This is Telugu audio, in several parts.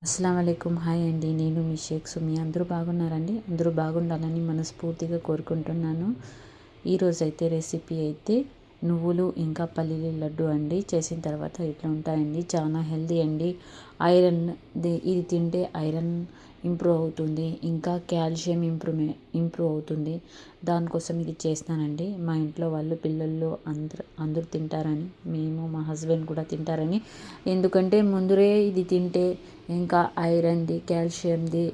అస్సలం వాలేకుమ్. హాయ్ అండి, నేను మీ షేక్ సుమి. అందరూ బాగున్నారండి? అందరూ బాగుండాలని మనస్ఫూర్తిగా కోరుకుంటున్నాను. ఈరోజైతే రెసిపీ అయితే నువ్వులు ఇంకా పల్లీల లడ్డు అండి. చేసిన తర్వాత ఇట్లా ఉంటాయండి. చాలా హెల్దీ అండి. ఐరన్ ఇది తింటే ఐరన్ ఇంప్రూవ్ అవుతుంది, ఇంకా కాల్షియం ఇంప్రూవ్ అవుతుంది. దానికోసం ఇది చేస్తానండి. మా ఇంట్లో వాళ్ళు పిల్లలు అందరూ తింటారని, మేము మా హస్బెండ్ కూడా తింటారని. ఎందుకంటే ముందరే ఇది తింటే ఇంకా ఐరన్ది, కాల్షియంది,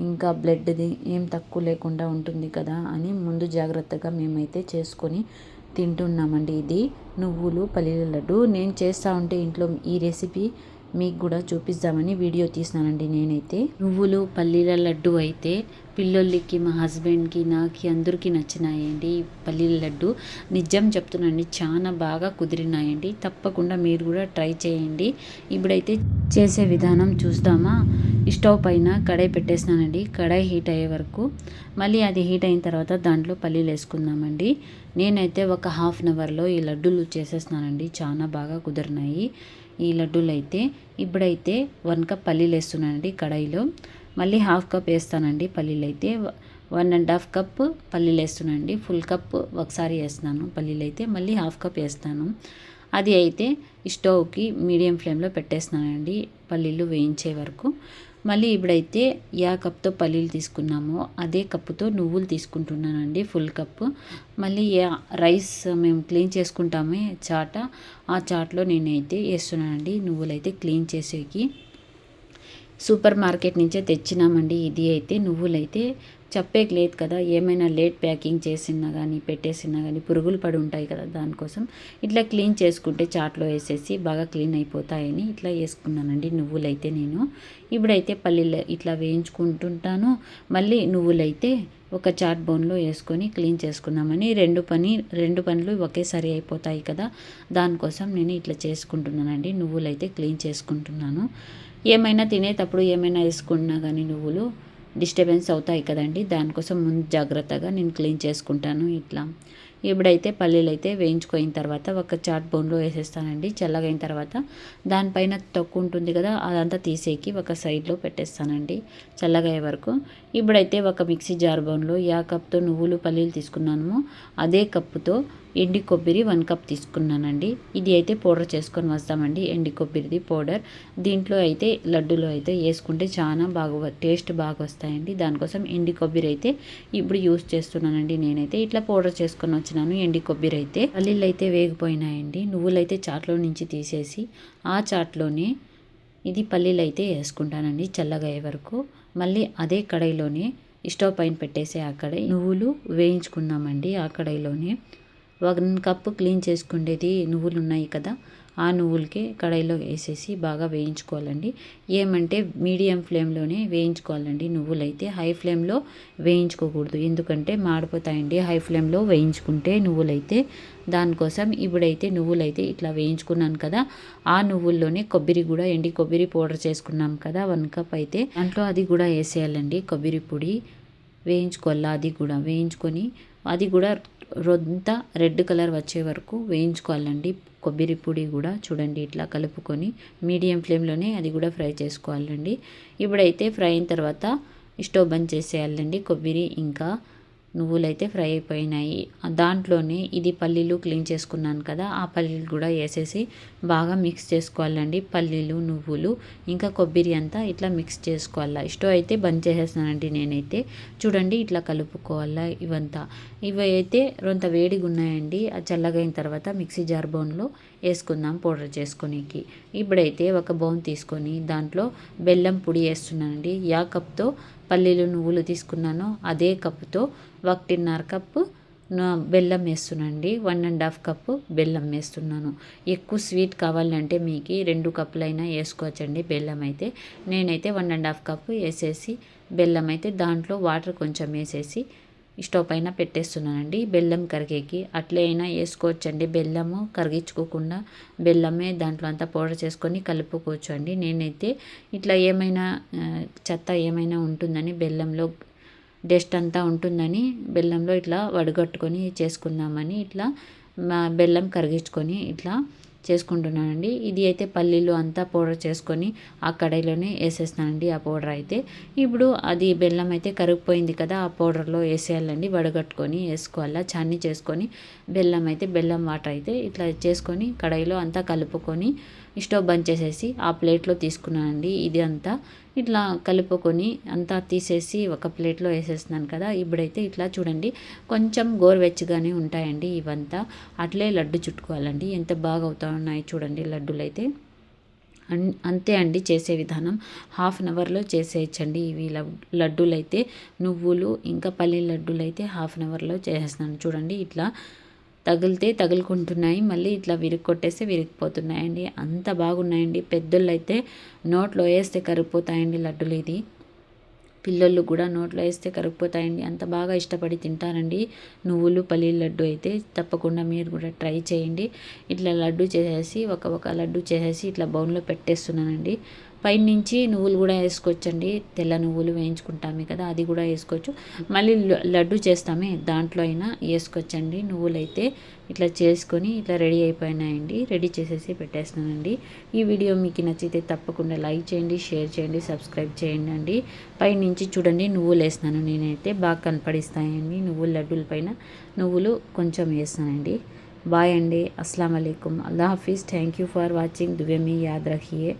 ఇంకా బ్లడ్ది ఏం తక్కువ లేకుండా ఉంటుంది కదా అని ముందు జాగ్రత్తగా మేమైతే చేసుకొని తింటున్నామండి. ఇది నువ్వులు పల్లీల లడ్డు నేను చేస్తూ ఉంటే ఇంట్లో ఈ రెసిపీ మీకు కూడా చూపిద్దామని వీడియో తీసినానండి. నేనైతే నువ్వులు పల్లీల లడ్డు అయితే పిల్లలకి, మా హస్బెండ్కి, నాకు అందరికీ నచ్చినాయండి. పల్లీల లడ్డు నిజం చెప్తున్నానండి, చాలా బాగా కుదిరినాయండి. తప్పకుండా మీరు కూడా ట్రై చేయండి. ఇప్పుడైతే చేసే విధానం చూద్దామా. స్టవ్ పైన కడాయి పెట్టేసినానండి. కడాయి హీట్ అయ్యే వరకు, మళ్ళీ అది హీట్ అయిన తర్వాత దాంట్లో పల్లీలు వేసుకుందామండి. నేనైతే ఒక హాఫ్ అన్ అవర్లో ఈ లడ్డూలు చేసేస్తున్నానండి. చాలా బాగా కుదిరినాయి ఈ లడ్డూలు అయితే. ఇప్పుడైతే 1 కప్ పల్లీలు వేస్తున్నానండి కడాయిలో. మళ్ళీ హాఫ్ కప్ వేస్తానండి పల్లీలు అయితే. 1.5 కప్ పల్లీలు వేస్తున్నానండి. ఫుల్ కప్ ఒకసారి వేస్తున్నాను పల్లీలు అయితే. మళ్ళీ హాఫ్ కప్ వేస్తాను. అది అయితే స్టవ్కి మీడియం ఫ్లేమ్లో పెట్టేస్తున్నానండి పల్లీలు వేయించే వరకు. మళ్ళీ ఇప్పుడైతే కప్తో పల్లీలు తీసుకున్నామో అదే కప్పుతో నువ్వులు తీసుకుంటున్నానండి, ఫుల్ కప్పు. మళ్ళీ రైస్ మేము క్లీన్ చేసుకుంటామే చాట, ఆ చాట్లో నేనైతే వేస్తున్నానండి నువ్వులైతే క్లీన్ చేసేకి. సూపర్ మార్కెట్ నుంచే తెచ్చినామండి. ఇది అయితే నువ్వులైతే చెప్పేకి లేదు కదా, ఏమైనా లేట్ ప్యాకింగ్ చేసినా కానీ పెట్టేసినా కానీ పురుగులు పడి ఉంటాయి కదా, దానికోసం ఇట్లా క్లీన్ చేసుకుంటే చాట్లో వేసేసి బాగా క్లీన్ అయిపోతాయని ఇట్లా వేసుకున్నానండి నువ్వులైతే నేను. ఇప్పుడైతే పల్లీలు ఇట్లా వేయించుకుంటుంటాను. మళ్ళీ నువ్వులైతే ఒక చాట్ బౌన్లో వేసుకొని క్లీన్ చేసుకుందామని, రెండు పనులు ఒకేసారి అయిపోతాయి కదా, దానికోసం నేను ఇట్లా చేసుకుంటున్నానండి. నువ్వులైతే క్లీన్ చేసుకుంటున్నాను. ఏమైనా తినేటప్పుడు ఏమైనా వేసుకున్నా కానీ నువ్వులు డిస్టర్బెన్స్ అవుతాయి కదండి, దానికోసం ముందు జాగ్రత్తగా నేను క్లీన్ చేసుకుంటాను ఇట్లా. ఇప్పుడైతే పల్లీలు అయితే వేయించుకోయిన తర్వాత ఒక చాట్ బౌన్లో వేసేస్తానండి. చల్లగైన తర్వాత దానిపైన తొక్కు ఉంటుంది కదా, అదంతా తీసేకి ఒక సైడ్లో పెట్టేస్తానండి చల్లగయ్యే వరకు. ఇప్పుడైతే ఒక మిక్సీ జార్ బౌన్లో కప్తో నువ్వులు పల్లీలు తీసుకున్నాను అదే కప్పుతో ఎండి కొబ్బరి 1 కప్ తీసుకున్నానండి. ఇది అయితే పౌడర్ చేసుకొని వస్తామండి, ఎండి కొబ్బరిది పౌడర్. దీంట్లో అయితే లడ్డూలో అయితే వేసుకుంటే చాలా బాగా టేస్ట్ బాగా వస్తాయండి. దానికోసం ఎండి కొబ్బరి అయితే ఇప్పుడు యూస్ చేస్తున్నానండి. నేనైతే ఇట్లా పౌడర్ చేసుకొని వచ్చినాను ఎండి కొబ్బరి అయితే. పల్లీలు అయితే వేగిపోయినాయండి. నువ్వులు అయితే చాట్లో నుంచి తీసేసి ఆ చాట్లోనే ఇది పల్లీలు అయితే వేసుకుంటానండి చల్లగయ్యే వరకు. మళ్ళీ అదే కడాయిలోనే స్టవ్ పైన పెట్టేసి ఆ కడాయి నువ్వులు వేయించుకుందామండి. ఆ కడాయిలోనే 1 కప్పు క్లీన్ చేసుకునేది నువ్వులు ఉన్నాయి కదా, ఆ నువ్వులకి కడాయిలో వేసేసి బాగా వేయించుకోవాలండి. ఏమంటే మీడియం ఫ్లేమ్లోనే వేయించుకోవాలండి నువ్వులైతే. హై ఫ్లేమ్లో వేయించుకోకూడదు, ఎందుకంటే మాడిపోతాయండి హై ఫ్లేమ్లో వేయించుకుంటే నువ్వులైతే. దానికోసం ఇప్పుడైతే నువ్వులైతే ఇట్లా వేయించుకున్నాను కదా, ఆ నువ్వుల్లోనే కొబ్బరి కూడా ఎండి కొబ్బరి పౌడర్ చేసుకున్నాం కదా 1 కప్ అయితే, దాంట్లో అది కూడా వేసేయాలండి. కొబ్బరి పొడి వేయించుకోవాలి, అది కూడా వేయించుకొని అది కూడా రొంత రెడ్ కలర్ వచ్చే వరకు వేయించుకోవాలండి. కొబ్బరి పొడి కూడా చూడండి ఇట్లా కలుపుకొని మీడియం ఫ్లేమ్లోనే అది కూడా ఫ్రై చేసుకోవాలండి. ఇప్పుడైతే ఫ్రై అయిన తర్వాత స్టవ్ బంద్ చేసేయాలండి. కొబ్బరి ఇంకా నువ్వులైతే ఫ్రై అయిపోయినాయి. దాంట్లోనే ఇది పల్లీలు క్లీన్ చేసుకున్నాను కదా, ఆ పల్లీలు కూడా వేసేసి బాగా మిక్స్ చేసుకోవాలండి. పల్లీలు, నువ్వులు ఇంకా కొబ్బరి అంతా ఇట్లా మిక్స్ చేసుకోవాలా. స్టవ్ అయితే బంద్ చేసేస్తున్నానండి నేనైతే. చూడండి ఇట్లా కలుపుకోవాలా ఇవంతా. ఇవి అయితే రొంత వేడిగా ఉన్నాయండి. అది చల్లగైన తర్వాత మిక్సీ జార్ బౌన్లో వేసుకుందాం పౌడర్ చేసుకొనికి. ఇప్పుడైతే ఒక బౌన్ తీసుకొని దాంట్లో బెల్లం పొడి వేస్తున్నానండి. కప్తో పల్లీలు నువ్వులు తీసుకున్నాను అదే కప్పుతో 1.5 కప్పు బెల్లం వేస్తున్నానండి. 1.5 కప్పు బెల్లం వేస్తున్నాను. ఎక్కువ స్వీట్ కావాలంటే మీకు 2 కప్పులైనా వేసుకోవచ్చండి బెల్లం అయితే. నేనైతే 1.5 కప్పు వేసేసి బెల్లం అయితే దాంట్లో వాటర్ కొంచెం వేసేసి స్టవ్ పైన పెట్టేస్తున్నానండి. బెల్లం కరిగేకి అట్లే అయినా వేసుకోవచ్చండి. బెల్లము కరిగించుకోకుండా బెల్లమే దాంట్లో అంతా పౌడర్ చేసుకొని కలుపుకోవచ్చు అండి. నేనైతే ఇట్లా ఏమైనా చెత్త ఏమైనా ఉంటుందని బెల్లంలో డస్ట్ అంతా ఉంటుందని బెల్లంలో ఇట్లా వడగట్టుకొని చేసుకుందామని ఇట్లా బెల్లం కరిగించుకొని ఇట్లా చేసుకుంటున్నానండి. ఇది అయితే పల్లీలు అంతా పౌడర్ చేసుకొని ఆ కడాయిలోనే వేసేస్తున్నానండి ఆ పౌడర్ అయితే. ఇప్పుడు అది బెల్లం అయితే కరిగిపోయింది కదా, ఆ పౌడర్లో వేసేయాలండి. వడగట్టుకొని వేసుకోవాలా, చాన్ని చేసుకొని బెల్లం వాటర్ అయితే ఇట్లా చేసుకొని కడాయిలో అంతా కలుపుకొని స్టవ్ బంద్ చేసేసి ఆ ప్లేట్లో తీసుకున్నానండి. ఇది అంతా ఇట్లా కలుపుకొని అంతా తీసేసి ఒక ప్లేట్లో వేసేస్తున్నాను కదా. ఇప్పుడైతే ఇట్లా చూడండి, కొంచెం గోరువెచ్చగానే ఉంటాయండి ఇవంతా. అట్లే లడ్డు చుట్టుకోవాలండి. ఎంత బాగా అవుతా ఉన్నాయి చూడండి లడ్డూలు అయితే. అంతే అండి చేసే విధానం. హాఫ్ అన్ అవర్లో చేసేయచ్చండి ఇవి లడ్డూలు అయితే. నువ్వులు ఇంకా పల్లి లడ్డూలు అయితే హాఫ్ అన్ అవర్లో చేసేస్తున్నాను చూడండి. ఇట్లా తగిలితే తగులుకుంటున్నాయి, మళ్ళీ ఇట్లా విరిగొట్టేస్తే విరిగిపోతున్నాయండి. అంత బాగున్నాయండి. పెద్దోళ్ళు అయితే నోట్లో వేస్తే కరిగిపోతాయండి లడ్డూలు. ఇది పిల్లలు కూడా నోట్లో వేస్తే కరిగిపోతాయండి. అంత బాగా ఇష్టపడి తింటారండి నువ్వులు పల్లీల లడ్డు అయితే. తప్పకుండా మీరు కూడా ట్రై చేయండి. ఇట్లా లడ్డు చేసేసి ఒక లడ్డు చేసేసి ఇట్లా బౌన్లో పెట్టేస్తున్నానండి. పైనుంచి నువ్వులు కూడా వేసుకోవచ్చండి. తెల్ల నువ్వులు వేయించుకుంటామే కదా, అది కూడా వేసుకోవచ్చు. మళ్ళీ లడ్డు చేస్తామే దాంట్లో అయినా వేసుకోవచ్చండి నువ్వులైతే. ఇట్లా చేసుకొని ఇట్లా రెడీ అయిపోయినాయండి. రెడీ చేసేసి పెట్టేస్తున్నానండి. ఈ వీడియో మీకు నచ్చితే తప్పకుండా లైక్ చేయండి, షేర్ చేయండి, సబ్స్క్రైబ్ చేయండి అండి. పైనుంచి చూడండి నువ్వులు వేస్తున్నాను నేనైతే, బాగా కనపడిస్తాయండి నువ్వుల లడ్డూల పైన నువ్వులు కొంచెం వేస్తానండి. బాయ్ అండి. అస్సలాము అలైకుం. అల్లాహ్ హాఫిజ్. Thank you for watching. దువే మీ యాద్ రఖియే.